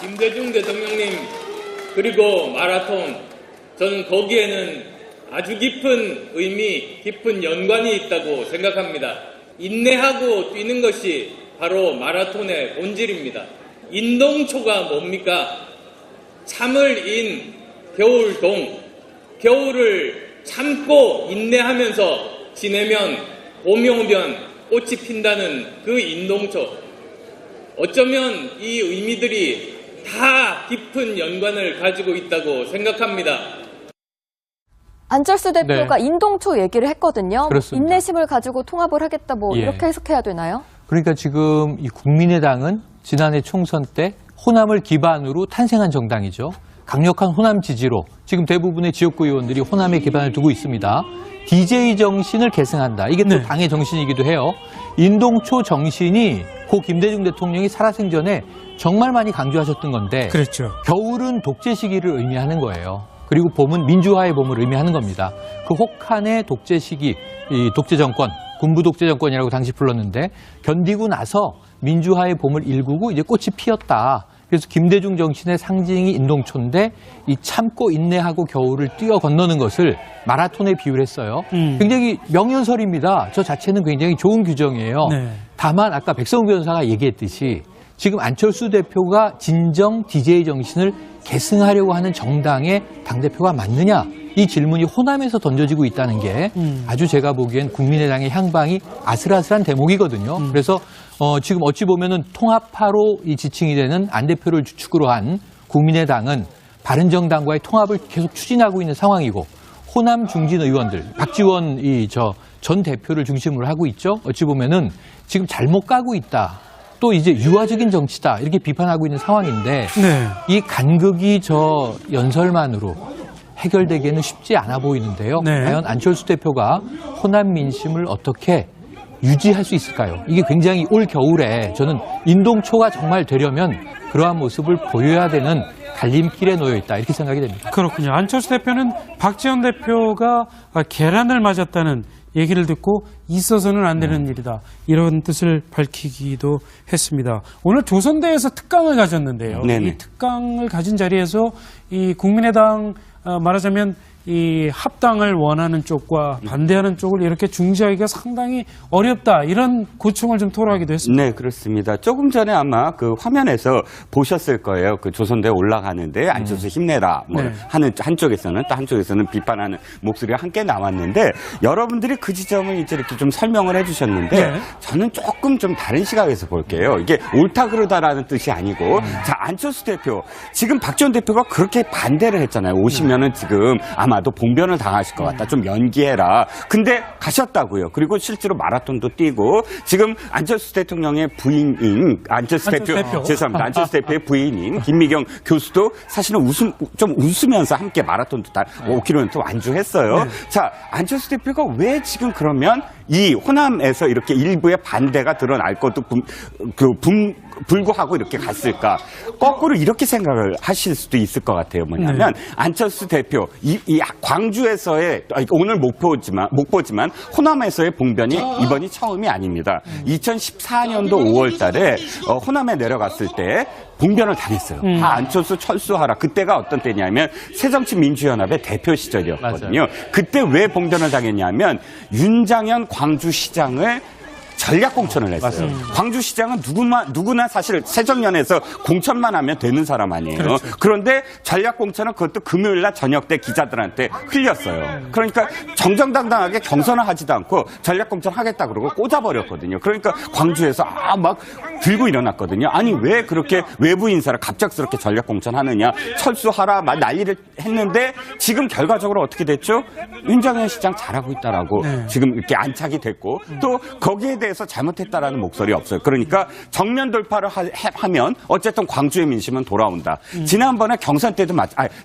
김대중 대통령님 그리고 마라톤, 저는 거기에는 아주 깊은 의미, 깊은 연관이 있다고 생각합니다. 인내하고 뛰는 것이 바로 마라톤의 본질입니다. 인동초가 뭡니까? 참을 인, 겨울동. 겨울을 참고 인내하면서 지내면 봄이 오면 꽃이 핀다는 그 인동초. 어쩌면 이 의미들이 다 깊은 연관을 가지고 있다고 생각합니다. 안철수 대표가 네. 인동초 얘기를 했거든요. 그렇습니다. 인내심을 가지고 통합을 하겠다, 뭐 예. 이렇게 해석해야 되나요? 그러니까 지금 이 국민의당은 지난해 총선 때 호남을 기반으로 탄생한 정당이죠. 강력한 호남 지지로 지금 대부분의 지역구 의원들이 호남에 기반을 두고 있습니다. DJ 정신을 계승한다. 이게 또 당의 정신이기도 해요. 인동초 정신이 고 김대중 대통령이 살아생전에 정말 많이 강조하셨던 건데 그렇죠. 겨울은 독재 시기를 의미하는 거예요. 그리고 봄은 민주화의 봄을 의미하는 겁니다. 그 혹한의 독재 시기, 이 독재 정권, 군부 독재 정권이라고 당시 불렀는데 견디고 나서 민주화의 봄을 일구고 이제 꽃이 피었다. 그래서 김대중 정신의 상징이 인동초인데 이 참고 인내하고 겨울을 뛰어 건너는 것을 마라톤에 비유했어요. 굉장히 명연설입니다. 저 자체는 굉장히 좋은 규정이에요. 네. 다만 아까 백성훈 변호사가 얘기했듯이 지금 안철수 대표가 진정 DJ 정신을 계승하려고 하는 정당의 당대표가 맞느냐? 이 질문이 호남에서 던져지고 있다는 게 아주 제가 보기엔 국민의당의 향방이 아슬아슬한 대목이거든요. 그래서 지금 어찌 보면은 통합파로 이 지칭이 되는 안 대표를 주축으로 한 국민의당은 바른정당과의 통합을 계속 추진하고 있는 상황이고 호남 중진 의원들, 박지원 전 대표를 중심으로 하고 있죠. 어찌 보면은 지금 잘못 가고 있다. 또 이제 유화적인 정치다. 이렇게 비판하고 있는 상황인데 네. 이 간극이 저 연설만으로 해결되기에는 쉽지 않아 보이는데요. 네. 과연 안철수 대표가 호남 민심을 어떻게 유지할 수 있을까요? 이게 굉장히 올 겨울에 저는 인동초가 정말 되려면 그러한 모습을 보여야 되는 갈림길에 놓여 있다. 이렇게 생각이 됩니다. 그렇군요. 안철수 대표는 박지원 대표가 계란을 맞았다는 얘기를 듣고 있어서는 안 되는 일이다. 이런 뜻을 밝히기도 했습니다. 오늘 조선대에서 특강을 가졌는데요. 네네. 이 특강을 가진 자리에서 이 국민의당 말하자면 이 합당을 원하는 쪽과 반대하는 쪽을 이렇게 중재하기가 상당히 어렵다. 이런 고충을 좀 토로하기도 했습니다. 네, 그렇습니다. 조금 전에 아마 그 화면에서 보셨을 거예요. 그 조선대 올라가는데 안철수 힘내라. 뭐 네. 하는 한쪽에서는 또 한쪽에서는 비판하는 목소리가 함께 나왔는데 여러분들이 그 지점을 이제 이렇게 좀 설명을 해주셨는데 네. 저는 조금 좀 다른 시각에서 볼게요. 이게 옳다 그르다라는 뜻이 아니고 자, 안철수 대표 지금 박지원 대표가 그렇게 반대를 했잖아요. 오시면은 지금 아마도 봉변을 당하실 것 같다. 좀 연기해라. 근데 가셨다고요. 그리고 실제로 마라톤도 뛰고 지금 안철수 대통령의 부인인 안철수 대표. 죄송합니다. 안철수 대표의 부인인 김미경 교수도 사실은 좀 웃으면서 함께 마라톤도 5km 완주했어요. 자, 안철수 대표가 왜 지금 그러면 이 호남에서 이렇게 일부의 반대가 드러날 것도 불구하고 이렇게 갔을까? 거꾸로 이렇게 생각을 하실 수도 있을 것 같아요. 뭐냐면 안철수 대표 이 광주에서의 오늘 목포지만 호남에서의 봉변이 이번이 처음이 아닙니다. 2014년도 5월달에 호남에 내려갔을 때 봉변을 당했어요. 다 안철수 철수하라. 그때가 어떤 때냐면 새정치민주연합의 대표 시절이었거든요. 맞아요. 그때 왜 봉변을 당했냐면 윤장현 광주시장을 전략 공천을 했어요. 광주시장은 누구나 사실 새정년에서 공천만 하면 되는 사람 아니에요. 그렇죠. 그런데 전략 공천은 그것도 금요일날 저녁 때 기자들한테 흘렸어요. 그러니까 정정당당하게 경선을 하지도 않고 전략 공천 하겠다 그러고 꽂아버렸거든요. 그러니까 광주에서 막 들고 일어났거든요. 아니 왜 그렇게 외부 인사를 갑작스럽게 전략 공천하느냐, 철수하라 막 난리를 했는데 지금 결과적으로 어떻게 됐죠? 윤장현 시장 잘하고 있다라고 지금 이렇게 안착이 됐고 또 거기에 대해서 잘못했다라는 목소리 없어요. 그러니까 정면 돌파를 하면 어쨌든 광주의 민심은 돌아온다. 지난번에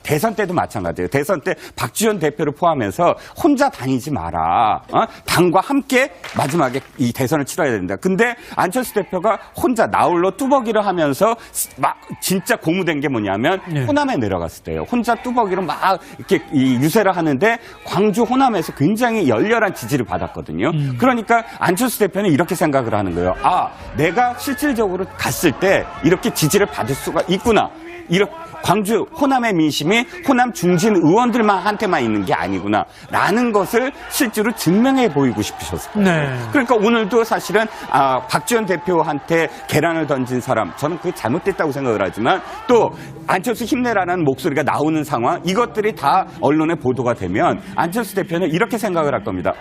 대선 때도 마찬가지예요. 대선 때 박지원 대표를 포함해서 혼자 다니지 마라. 당과 함께 마지막에 이 대선을 치러야 된다. 근데 안철수 대표가 혼자 나홀로 뚜벅이를 하면서 막 진짜 고무된 게 뭐냐면 호남에 내려갔을 때예요. 혼자 뚜벅이로 막 이렇게 유세를 하는데 광주 호남에서 굉장히 열렬한 지지를 받았거든요. 그러니까 안철수 대표는 이렇게 생각을 하는 거예요. 아, 내가 실질적으로 갔을 때 이렇게 지지를 받을 수가 있구나. 이렇게 광주 호남의 민심이 호남 중진 의원들한테만 있는 게 아니구나라는 것을 실제로 증명해 보이고 싶으셨어요. 네. 그러니까 오늘도 사실은 박지원 대표한테 계란을 던진 사람, 저는 그게 잘못됐다고 생각을 하지만 또 안철수 힘내라는 목소리가 나오는 상황, 이것들이 다 언론에 보도가 되면 안철수 대표는 이렇게 생각을 할 겁니다.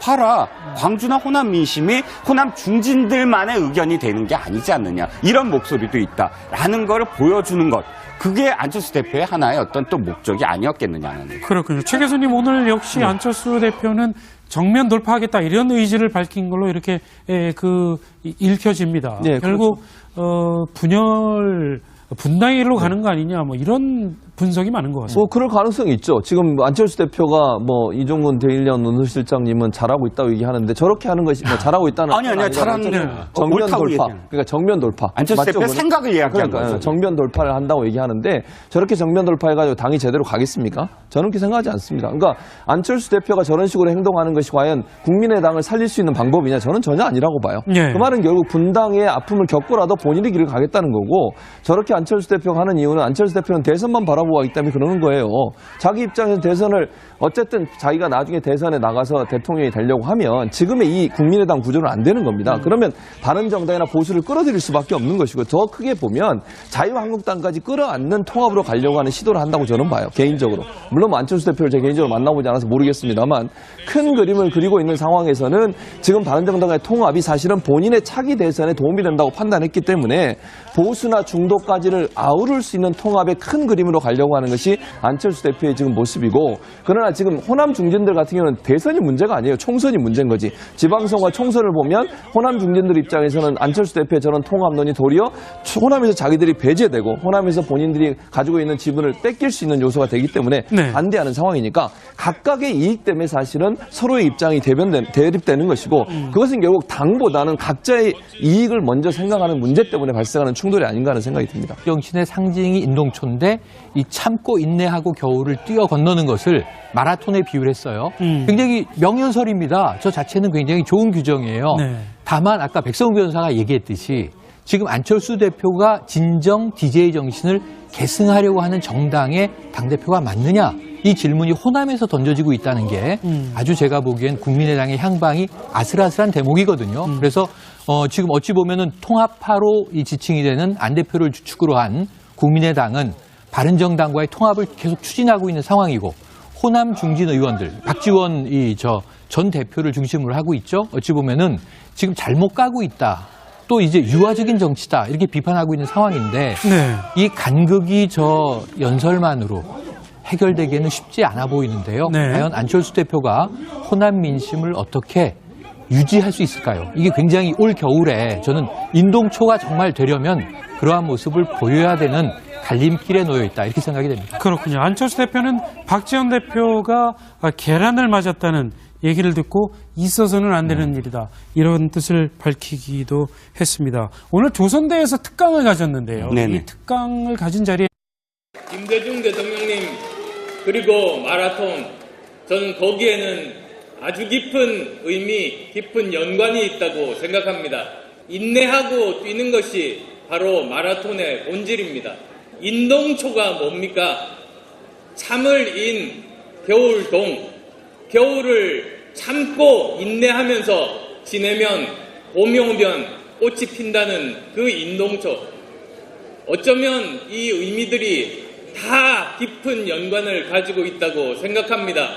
봐라, 광주나 호남 민심이 호남 중진들만의 의견이 되는 게 아니지 않느냐, 이런 목소리도 있다라는 걸 보여주는 것, 그게 안철수 대표의 하나의 어떤 또 목적이 아니었겠느냐는. 그렇군요. 최 교수님, 오늘 역시 안철수 대표는 정면 돌파하겠다 이런 의지를 밝힌 걸로 이렇게 읽혀집니다. 네, 결국 분당의 길로 가는 거 아니냐, 뭐 이런 분석이 많은 것 같습니다. 그럴 가능성이 있죠. 지금 안철수 대표가 이종근 대일련 논술실장님은 잘하고 있다고 얘기하는데 저렇게 하는 것이 잘하고 있다는 아니 잘하는데 정면 옳다고 돌파. 얘기하는. 그러니까 정면 돌파. 안철수 대표의 맞죠? 생각을 이야기한 그러니까 거죠. 정면 돌파를 한다고 얘기하는데 저렇게 정면 돌파해가지고 당이 제대로 가겠습니까? 저는 그렇게 생각하지 않습니다. 그러니까 안철수 대표가 저런 식으로 행동하는 것이 과연 국민의당을 살릴 수 있는 방법이냐? 저는 전혀 아니라고 봐요. 예. 그 말은 결국 분당의 아픔을 겪고라도 본인의 길을 가겠다는 거고, 저렇게 안철수 대표가 하는 이유는 안철수 대표는 대선만 바라보고 가기 때문에 그러는 거예요. 자기 입장에서 대선을 어쨌든 자기가 나중에 대선에 나가서 대통령이 되려고 하면 지금의 이 국민의당 구조는 안 되는 겁니다. 그러면 바른정당이나 보수를 끌어들일 수밖에 없는 것이고, 더 크게 보면 자유한국당까지 끌어안는 통합으로 가려고 하는 시도를 한다고 저는 봐요. 개인적으로. 물론 안철수 대표를 제 개인적으로 만나보지 않아서 모르겠습니다만, 큰 그림을 그리고 있는 상황에서는 지금 바른정당과의 통합이 사실은 본인의 차기 대선에 도움이 된다고 판단했기 때문에 보수나 중도까지를 아우를 수 있는 통합의 큰 그림으로 가려고 하는 것이 안철수 대표의 지금 모습이고, 그러나 지금 호남 중진들 같은 경우는 대선이 문제가 아니에요. 총선이 문제인 거지. 지방선거와 총선을 보면 호남 중진들 입장에서는 안철수 대표의 저런 통합론이 도리어 호남에서 자기들이 배제되고 호남에서 본인들이 가지고 있는 지분을 뺏길 수 있는 요소가 되기 때문에 네. 반대하는 상황이니까 각각의 이익 때문에 사실은 서로의 입장이 대립되는 것이고, 그것은 결국 당보다는 각자의 이익을 먼저 생각하는 문제 때문에 발생하는 충돌이 아닌가 하는 생각이 듭니다. 정신의 상징이 인동초인데 이 참고 인내하고 겨울을 뛰어 건너는 것을 마라톤에 비유를 했어요. 굉장히 명연설입니다. 저 자체는 굉장히 좋은 규정이에요. 네. 다만 아까 백성훈 변호사가 얘기했듯이 지금 안철수 대표가 진정 DJ 정신을 계승하려고 하는 정당의 당대표가 맞느냐, 이 질문이 호남에서 던져지고 있다는 게 아주 제가 보기엔 국민의당의 향방이 아슬아슬한 대목이거든요. 그래서 지금 어찌 보면은 통합파로 이 지칭이 되는 안 대표를 주축으로 한 국민의당은 바른정당과의 통합을 계속 추진하고 있는 상황이고, 호남 중진 의원들, 박지원 전 대표를 중심으로 하고 있죠. 어찌 보면은 지금 잘못 가고 있다, 또 이제 유화적인 정치다, 이렇게 비판하고 있는 상황인데, 네. 이 간극이 저 연설만으로 해결되기에는 쉽지 않아 보이는데요. 네. 과연 안철수 대표가 호남 민심을 어떻게 유지할 수 있을까요? 이게 굉장히 올 겨울에 저는 인동초가 정말 되려면 그러한 모습을 보여야 되는 갈림길에 놓여 있다, 이렇게 생각이 됩니다. 그렇군요. 안철수 대표는 박지원 대표가 계란을 맞았다는 얘기를 듣고 있어서는 안 되는 일이다, 이런 뜻을 밝히기도 했습니다. 오늘 조선대에서 특강을 가졌는데요. 네네. 이 특강을 가진 자리에 김대중 대통령님 그리고 마라톤, 저는 거기에는 아주 깊은 의미, 깊은 연관이 있다고 생각합니다. 인내하고 뛰는 것이 바로 마라톤의 본질입니다. 인동초가 뭡니까? 참을 인 겨울동, 겨울을 참고 인내하면서 지내면 봄이 오면 꽃이 핀다는 그 인동초. 어쩌면 이 의미들이 다 깊은 연관을 가지고 있다고 생각합니다.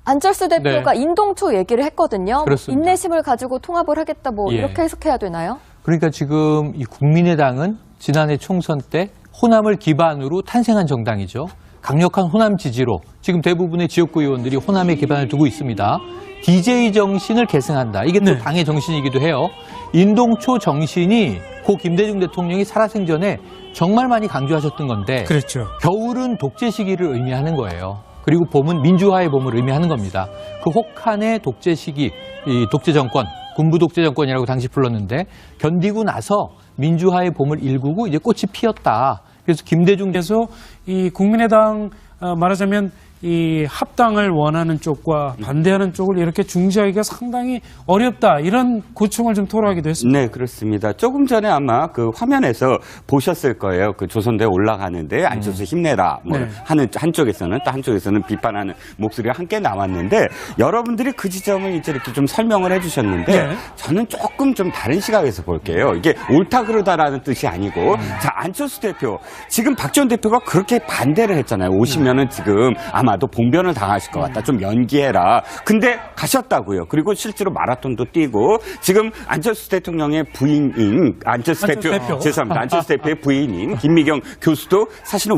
안철수 대표가 인동초 얘기를 했거든요. 그렇습니다. 인내심을 가지고 통합을 하겠다, 예. 이렇게 해석해야 되나요? 그러니까 지금 이 국민의당은 지난해 총선 때 호남을 기반으로 탄생한 정당이죠. 강력한 호남 지지로 지금 대부분의 지역구 의원들이 호남에 기반을 두고 있습니다. DJ 정신을 계승한다. 이게 또 당의 정신이기도 해요. 인동초 정신이 고 김대중 대통령이 살아생전에 정말 많이 강조하셨던 건데, 그랬죠. 겨울은 독재 시기를 의미하는 거예요. 그리고 봄은 민주화의 봄을 의미하는 겁니다. 그 혹한의 독재 시기, 이 독재 정권, 군부 독재 정권이라고 당시 불렀는데, 견디고 나서 민주화의 봄을 일구고 이제 꽃이 피었다. 그래서 김대중께서 그래서 이 국민의당 말하자면 이 합당을 원하는 쪽과 반대하는 쪽을 이렇게 중재하기가 상당히 어렵다. 이런 고충을 좀 토로하기도 했습니다. 네, 그렇습니다. 조금 전에 아마 그 화면에서 보셨을 거예요. 그 조선대에 올라가는데 안철수 힘내라 뭐 네. 하는 한쪽에서는 또 한쪽에서는 비판하는 목소리가 함께 나왔는데 여러분들이 그 지점을 이제 이렇게 좀 설명을 해주셨는데 네. 저는 조금 좀 다른 시각에서 볼게요. 이게 옳다 그르다라는 뜻이 아니고 자 안철수 대표 지금 박지원 대표가 그렇게 반대를 했잖아요. 오시면은 지금 아마도 봉변을 당하실 것 같다. 좀 연기해라. 근데 가셨다고요. 그리고 실제로 마라톤도 뛰고 지금 안철수 대통령의 부인인 안철수 대표. 죄송합니다. 안철수 대표의 부인인 김미경 교수도 사실은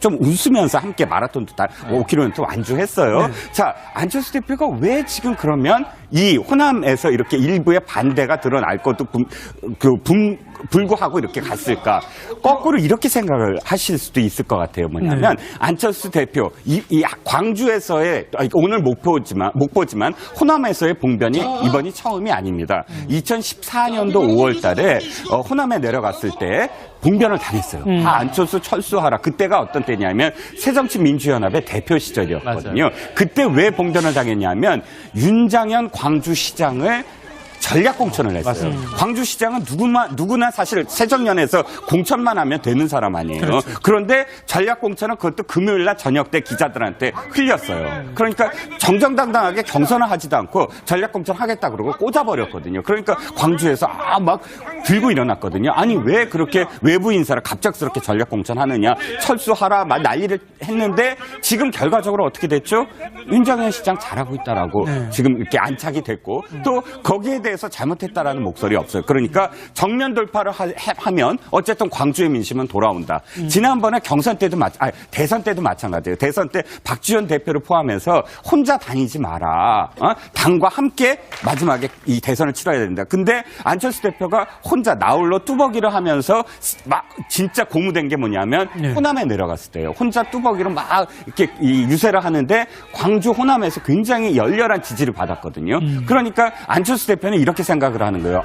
좀 웃으면서 함께 마라톤도 다 5km 완주했어요. 자, 안철수 대표가 왜 지금 그러면 이 호남에서 이렇게 일부의 반대가 드러날 것도 불구하고 이렇게 갔을까? 거꾸로 이렇게 생각을 하실 수도 있을 것 같아요. 뭐냐면 안철수 대표 이 광주에서의 오늘 목포지만 호남에서의 봉변이 이번이 처음이 아닙니다. 2014년도 5월달에 호남에 내려갔을 때 봉변을 당했어요. 안철수 철수하라. 그때가 어떤 때냐면 새정치민주연합의 대표 시절이었거든요. 그때 왜 봉변을 당했냐면 윤장현 광주시장을 전략 공천을 했어요. 광주시장은 누구나 사실 새정년에서 공천만 하면 되는 사람 아니에요. 그렇죠. 그런데 전략 공천은 그것도 금요일 날 저녁 때 기자들한테 흘렸어요. 그러니까 정정당당하게 경선을 하지도 않고 전략 공천 하겠다 그러고 꽂아버렸거든요. 그러니까 광주에서 막 들고 일어났거든요. 아니 왜 그렇게 외부 인사를 갑작스럽게 전략 공천하느냐, 철수하라 막 난리를 했는데 지금 결과적으로 어떻게 됐죠? 윤장현 시장 잘하고 있다라고 지금 이렇게 안착이 됐고 또 거기에 대해서 잘못했다라는 목소리 없어요. 그러니까 정면 돌파를 하면 어쨌든 광주의 민심은 돌아온다. 지난번에 대선 때도 마찬가지예요. 대선 때 박지원 대표를 포함해서 혼자 다니지 마라. 당과 함께 마지막에 이 대선을 치러야 된다. 근데 안철수 대표가 혼자 나홀로 뚜벅이를 하면서 막 진짜 고무된 게 뭐냐면 호남에 내려갔을 때요. 혼자 뚜벅이로 막 이렇게 유세를 하는데 광주 호남에서 굉장히 열렬한 지지를 받았거든요. 그러니까 안철수 대표는 이렇게 생각을 하는 거예요.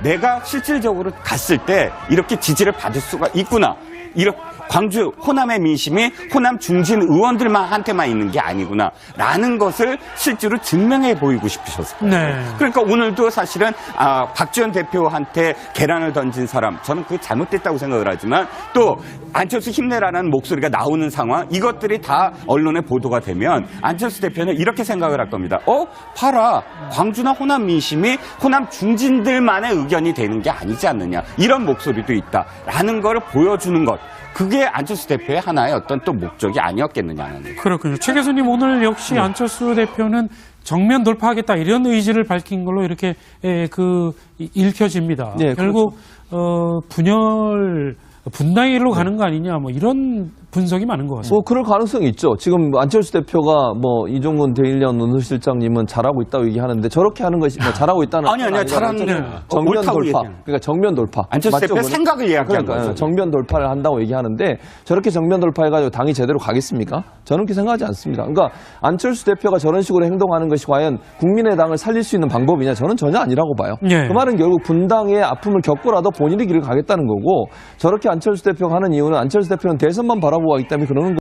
내가 실질적으로 갔을 때 이렇게 지지를 받을 수가 있구나. 광주 호남의 민심이 호남 중진 의원들한테만 있는 게 아니구나 라는 것을 실제로 증명해 보이고 싶으셨어요. 그러니까 오늘도 사실은 박지원 대표한테 계란을 던진 사람 저는 그게 잘못됐다고 생각을 하지만 또 안철수 힘내라는 목소리가 나오는 상황 이것들이 다 언론에 보도가 되면 안철수 대표는 이렇게 생각을 할 겁니다. 봐라 광주나 호남 민심이 호남 중진들만의 의견이 되는 게 아니지 않느냐 이런 목소리도 있다라는 걸 보여주는 것 그게 안철수 대표의 하나의 어떤 또 목적이 아니었겠느냐는. 그렇군요. 최 교수님 오늘 역시 안철수 대표는 정면 돌파하겠다 이런 의지를 밝힌 걸로 이렇게 읽혀집니다. 네, 결국 분당의 일로 가는 거 아니냐 뭐 이런 분석이 많은 것 같습니다. 그럴 가능성이 있죠. 지금 안철수 대표가 이종근 대일련 논술실장님은 잘하고 있다고 얘기하는데 저렇게 하는 것이 잘하고 있다는 아니요 잘하는 정면 돌파. 그러니까 정면 돌파. 안철수 대표의 생각을 이야기한 거죠. 정면 돌파를 한다고 얘기하는데 저렇게 정면 돌파해가지고 당이 제대로 가겠습니까? 저는 그렇게 생각하지 않습니다. 그러니까 안철수 대표가 저런 식으로 행동하는 것이 과연 국민의당을 살릴 수 있는 방법이냐? 저는 전혀 아니라고 봐요. 그 말은 결국 분당의 아픔을 겪고라도 본인의 길을 가겠다는 거고 저렇게 안철수 대표가 하는 이유는 안철수 대표는 대선만 바라보고 하기 때문에 그러는